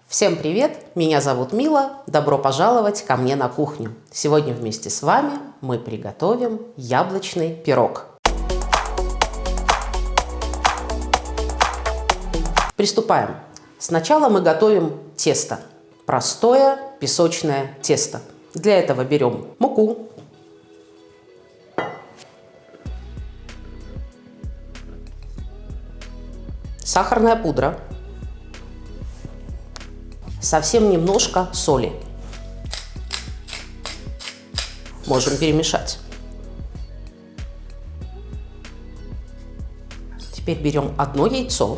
Всем привет! Меня зовут Мила. Добро пожаловать ко мне на кухню. Сегодня вместе с вами мы приготовим яблочный пирог. Приступаем. Сначала мы готовим тесто. Простое песочное тесто. Для этого берем муку, сахарная пудра, совсем немножко соли. Можем перемешать. Теперь берем одно яйцо.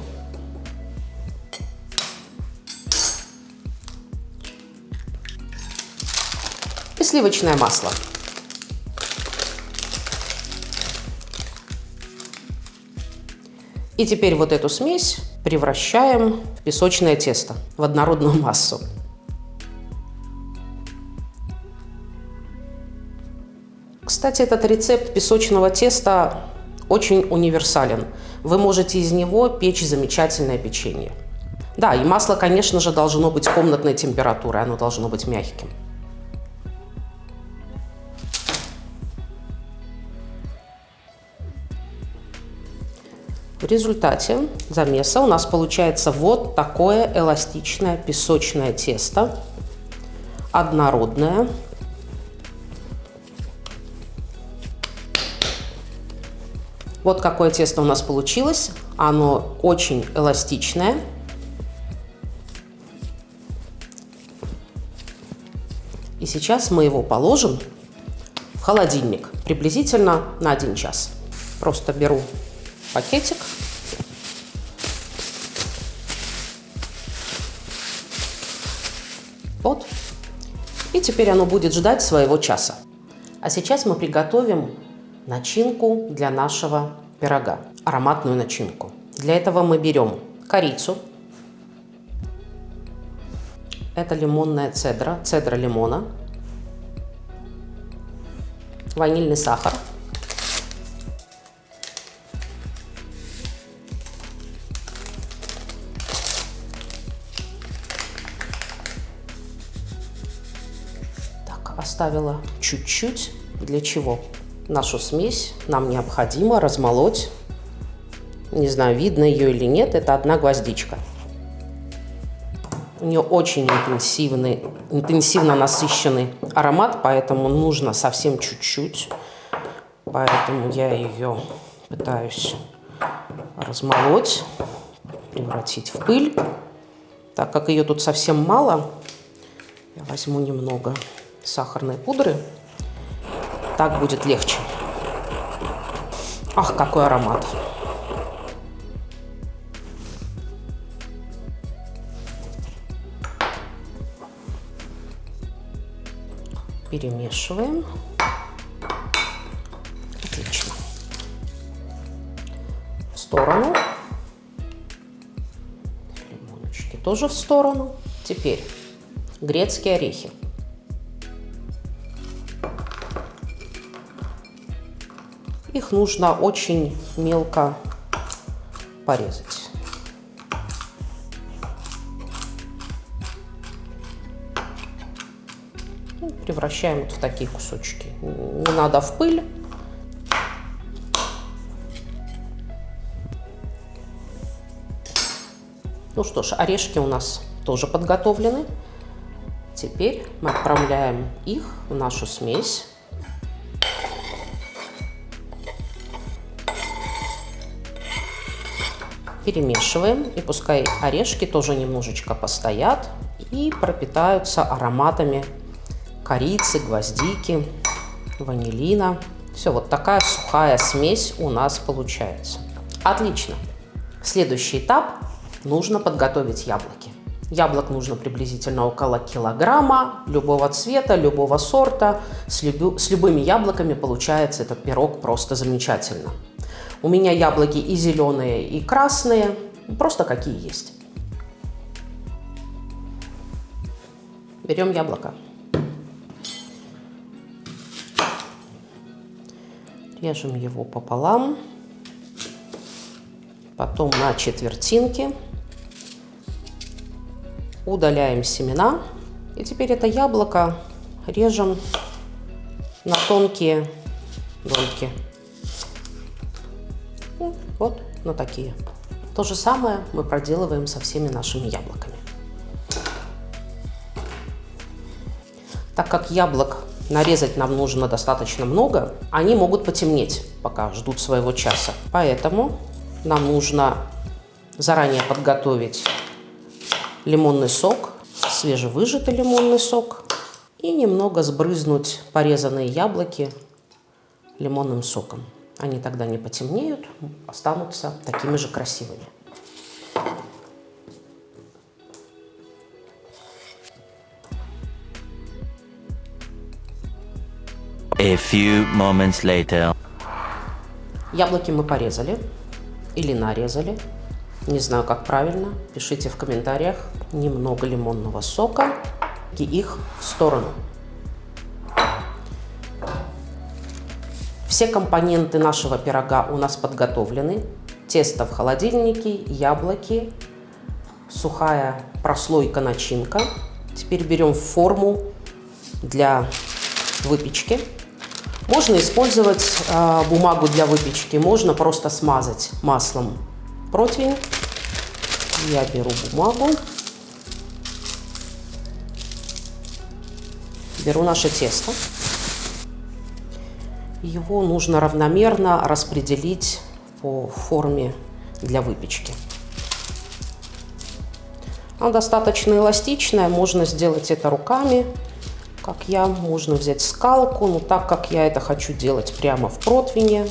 И сливочное масло. И теперь вот эту смесь превращаем в песочное тесто, в однородную массу. Кстати, этот рецепт песочного теста очень универсален. Вы можете из него печь замечательное печенье. Да, и масло, конечно же, должно быть комнатной температуры, оно должно быть мягким. В результате замеса у нас получается вот такое эластичное песочное тесто, однородное. Вот какое тесто у нас получилось. Оно очень эластичное. И сейчас мы его положим в холодильник приблизительно на 1 час. Просто беру пакетик. Вот. И теперь оно будет ждать своего часа. А сейчас мы приготовим начинку для нашего пирога. Ароматную начинку. Для этого мы берем корицу. Это лимонная цедра, цедра лимона. Ванильный сахар. Оставила чуть-чуть. Для чего? Нашу смесь нам необходимо размолоть. Не знаю, видно ее или нет, это одна гвоздичка. У нее очень интенсивно насыщенный аромат, поэтому нужно совсем чуть-чуть. Поэтому я ее пытаюсь размолоть, превратить в пыль. Так как ее тут совсем мало, я возьму немного сахарной пудры. Так будет легче. Ах, какой аромат! Перемешиваем. Отлично. В сторону. Лимончики тоже в сторону. Теперь грецкие орехи. Их нужно очень мелко порезать. И превращаем вот в такие кусочки. Не надо в пыль. Ну что ж, орешки у нас тоже подготовлены. Теперь мы отправляем их в нашу смесь. Перемешиваем, и пускай орешки тоже немножечко постоят и пропитаются ароматами корицы, гвоздики, ванилина. Все, вот такая сухая смесь у нас получается. Отлично. Следующий этап. Нужно подготовить яблоки. Яблок нужно приблизительно около килограмма, любого цвета, любого сорта. С любыми яблоками получается этот пирог просто замечательно. У меня яблоки и зеленые, и красные, просто какие есть. Берем яблоко. Режем его пополам, потом на четвертинки. Удаляем семена. И теперь это яблоко режем на тонкие дольки. Вот на такие. То же самое мы проделываем со всеми нашими яблоками. Так как яблок нарезать нам нужно достаточно много, они могут потемнеть, пока ждут своего часа. Поэтому нам нужно заранее подготовить лимонный сок, свежевыжатый лимонный сок, и немного сбрызнуть порезанные яблоки лимонным соком. Они тогда не потемнеют, останутся такими же красивыми. A few moments later. Яблоки мы порезали или нарезали. Не знаю, как правильно. Пишите в комментариях. Немного лимонного сока и их в сторону. Все компоненты нашего пирога у нас подготовлены. Тесто в холодильнике, яблоки, сухая прослойка начинка. Теперь берем форму для выпечки. Можно использовать бумагу для выпечки, можно просто смазать маслом противень. Я беру бумагу, беру наше тесто. Его нужно равномерно распределить по форме для выпечки. Она достаточно эластичная, можно сделать это руками, как я, можно взять скалку, но так как я это хочу делать прямо в противне,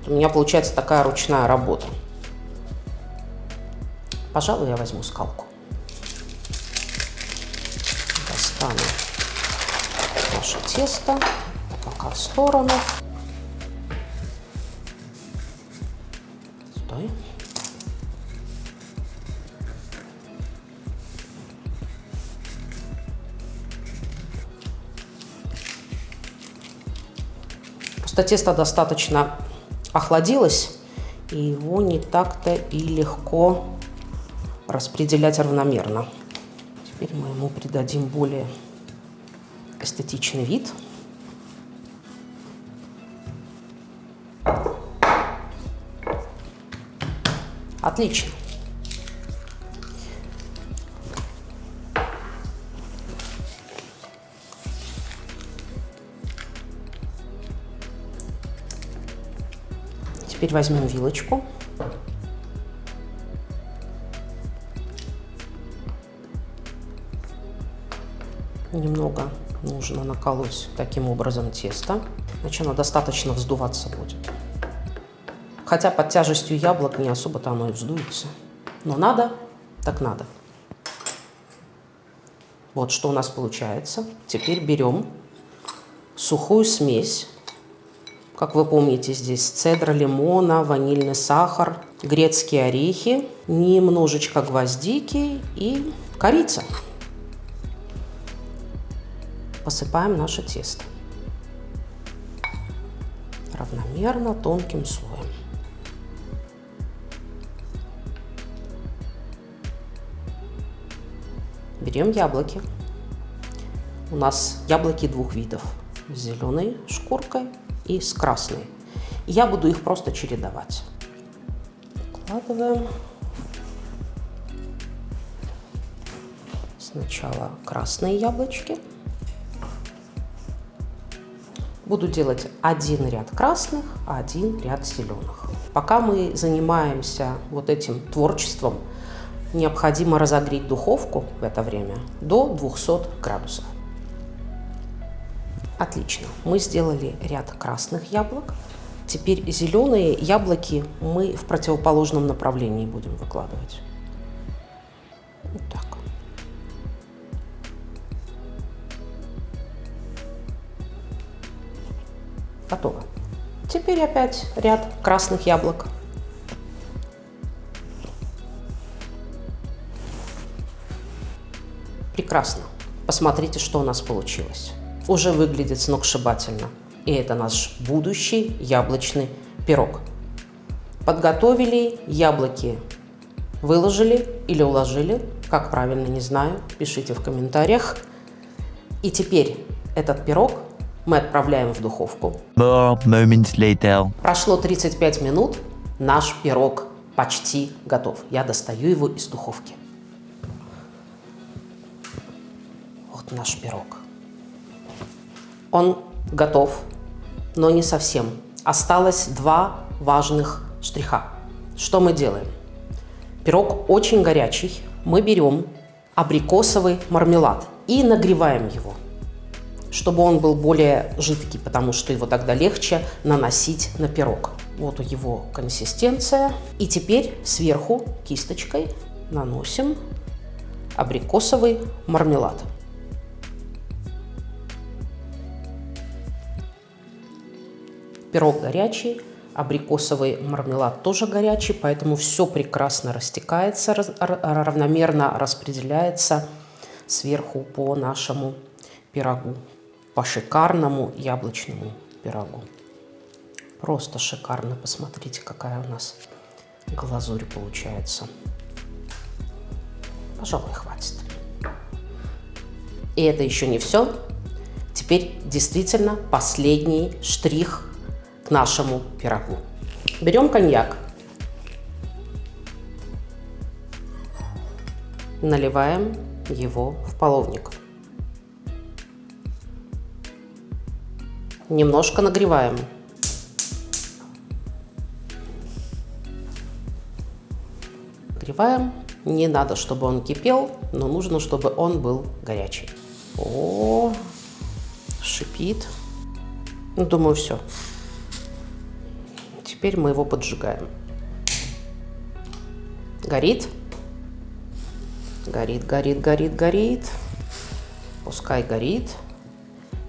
у меня получается такая ручная работа. Пожалуй, я возьму скалку. Достану наше тесто, пока в сторону. Стой. Просто тесто достаточно охладилось, и его не так-то и легко распределять равномерно. Теперь мы ему придадим более эстетичный вид. Отлично. Теперь возьмем вилочку. Немного нужно наколоть таким образом тесто, иначе оно достаточно вздуваться будет. Хотя под тяжестью яблок не особо-то оно и вздуется. Но надо, так надо. Вот что у нас получается. Теперь берем сухую смесь. Как вы помните, здесь цедра лимона, ванильный сахар, грецкие орехи, немножечко гвоздики и корица. Посыпаем наше тесто равномерно, тонким слоем. Берем яблоки. У нас яблоки двух видов. С зеленой шкуркой и с красной. Я буду их просто чередовать. Вкладываем. Сначала красные яблочки. Буду делать один ряд красных, а один ряд зеленых. Пока мы занимаемся вот этим творчеством, необходимо разогреть духовку в это время до 200 градусов. Отлично. Мы сделали ряд красных яблок. Теперь зеленые яблоки мы в противоположном направлении будем выкладывать. Вот так. Готово. Теперь опять ряд красных яблок. Прекрасно. Посмотрите, что у нас получилось. Уже выглядит сногсшибательно. И это наш будущий яблочный пирог. Подготовили яблоки, выложили или уложили Как правильно, не знаю. Пишите в комментариях. И теперь этот пирог мы отправляем в духовку. More moments later. Прошло 35 минут. Наш пирог почти готов. Я достаю его из духовки. Вот наш пирог. Он готов, но не совсем. Осталось два важных штриха. Что мы делаем? Пирог очень горячий. Мы берем абрикосовый мармелад и нагреваем его, чтобы он был более жидкий, потому что его тогда легче наносить на пирог. Вот его консистенция. И теперь сверху кисточкой наносим абрикосовый мармелад. Пирог горячий, абрикосовый мармелад тоже горячий, поэтому все прекрасно растекается, равномерно распределяется сверху по нашему пирогу, по шикарному яблочному пирогу. Просто шикарно. Посмотрите, какая у нас глазурь получается. Пожалуй, хватит. И это еще не все. Теперь действительно последний штрих к нашему пирогу. Берем коньяк, наливаем его в половник, немножко нагреваем, не надо, чтобы он кипел, но нужно, чтобы он был горячий. О, шипит. Ну, думаю, все. Теперь мы его поджигаем. Горит. Горит, горит, горит, горит. Пускай горит.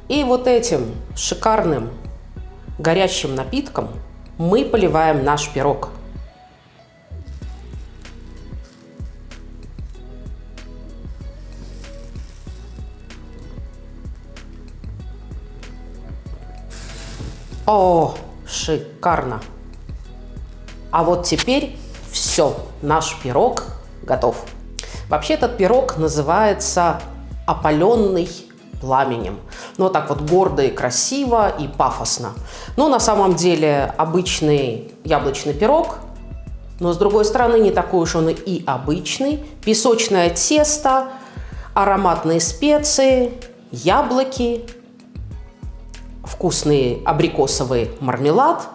И вот этим шикарным горячим напитком мы поливаем наш пирог. О, шикарно! А вот теперь все, наш пирог готов. Вообще этот пирог называется опаленный пламенем. Ну, вот так вот гордо и красиво и пафосно. Но на самом деле обычный яблочный пирог, но с другой стороны не такой уж он и обычный. Песочное тесто, ароматные специи, яблоки, вкусный абрикосовый мармелад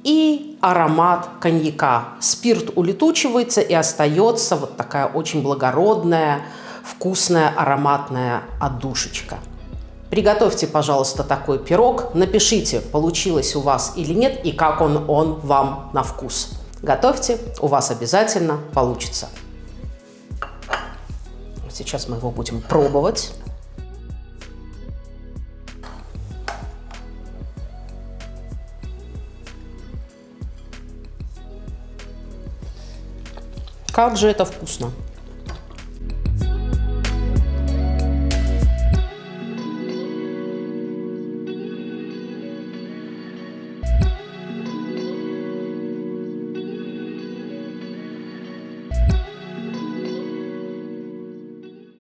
и аромат коньяка. Спирт улетучивается и остается вот такая очень благородная, вкусная, ароматная отдушечка. Приготовьте, пожалуйста, такой пирог. Напишите, получилось у вас или нет, и как он вам на вкус. Готовьте, у вас обязательно получится. Сейчас мы его будем пробовать. Как же это вкусно!